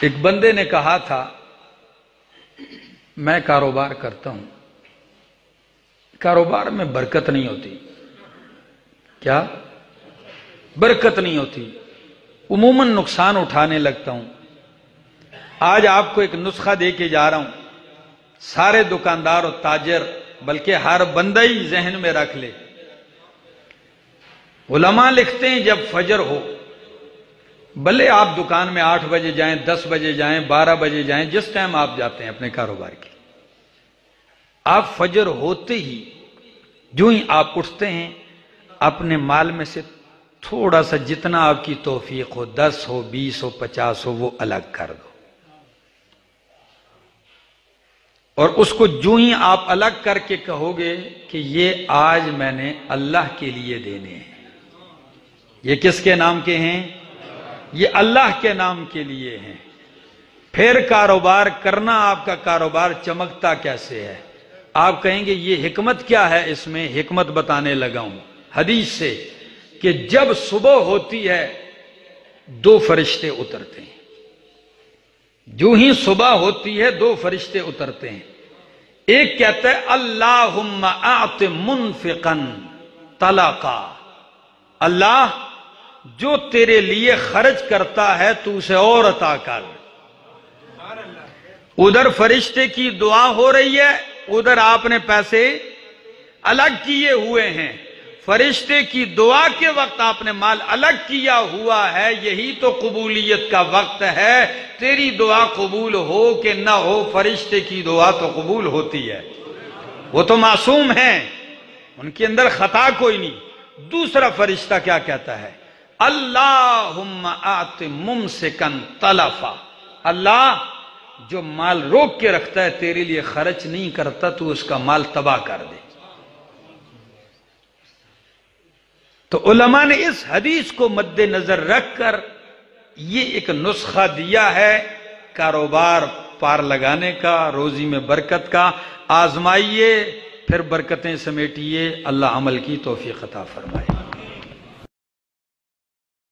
ایک بندے نے کہا تھا میں کاروبار کرتا ہوں، کاروبار میں برکت نہیں ہوتی۔ کیا برکت نہیں ہوتی، عموماً نقصان اٹھانے لگتا ہوں۔ آج آپ کو ایک نسخہ دے کے جا رہا ہوں، سارے دکاندار اور تاجر بلکہ ہر بندہ ہی ذہن میں رکھ لے۔ علماء لکھتے ہیں جب فجر ہو، بھلے آپ دکان میں 8 بجے جائیں، 10 بجے جائیں، 12 بجے جائیں، جس ٹائم آپ جاتے ہیں اپنے کاروبار کے، آپ فجر ہوتے ہی جو ہی آپ اٹھتے ہیں اپنے مال میں سے تھوڑا سا جتنا آپ کی توفیق ہو، 10 ہو، 20 ہو، 50 ہو، وہ الگ کر دو، اور اس کو جو ہی آپ الگ کر کے کہو گے کہ یہ آج میں نے اللہ کے لیے دینے ہیں۔ یہ کس کے نام کے ہیں؟ یہ اللہ کے نام کے لیے ہیں۔ پھر کاروبار کرنا، آپ کا کاروبار چمکتا کیسے ہے؟ آپ کہیں گے یہ حکمت کیا ہے اس میں؟ حکمت بتانے لگا ہوں حدیث سے کہ جب صبح ہوتی ہے 2 فرشتے اترتے ہیں، جو ہی صبح ہوتی ہے 2 فرشتے اترتے ہیں۔ ایک کہتا ہے اللہم اعط منفقا طلقا، اللہ جو تیرے لیے خرچ کرتا ہے تو اسے اور عطا کر۔ ادھر فرشتے کی دعا ہو رہی ہے، ادھر آپ نے پیسے الگ کیے ہوئے ہیں۔ فرشتے کی دعا کے وقت آپ نے مال الگ کیا ہوا ہے، یہی تو قبولیت کا وقت ہے۔ تیری دعا قبول ہو کہ نہ ہو، فرشتے کی دعا تو قبول ہوتی ہے، وہ تو معصوم ہیں، ان کے اندر خطا کوئی نہیں۔ دوسرا فرشتہ کیا کہتا ہے؟ اللہم اعط ممسکا تلفا، اللہ جو مال روک کے رکھتا ہے تیرے لیے خرچ نہیں کرتا، تو اس کا مال تباہ کر دے۔ تو علماء نے اس حدیث کو مد نظر رکھ کر یہ ایک نسخہ دیا ہے کاروبار پار لگانے کا، روزی میں برکت کا۔ آزمائیے، پھر برکتیں سمیٹیے، اللہ عمل کی توفیق عطا فرمائے۔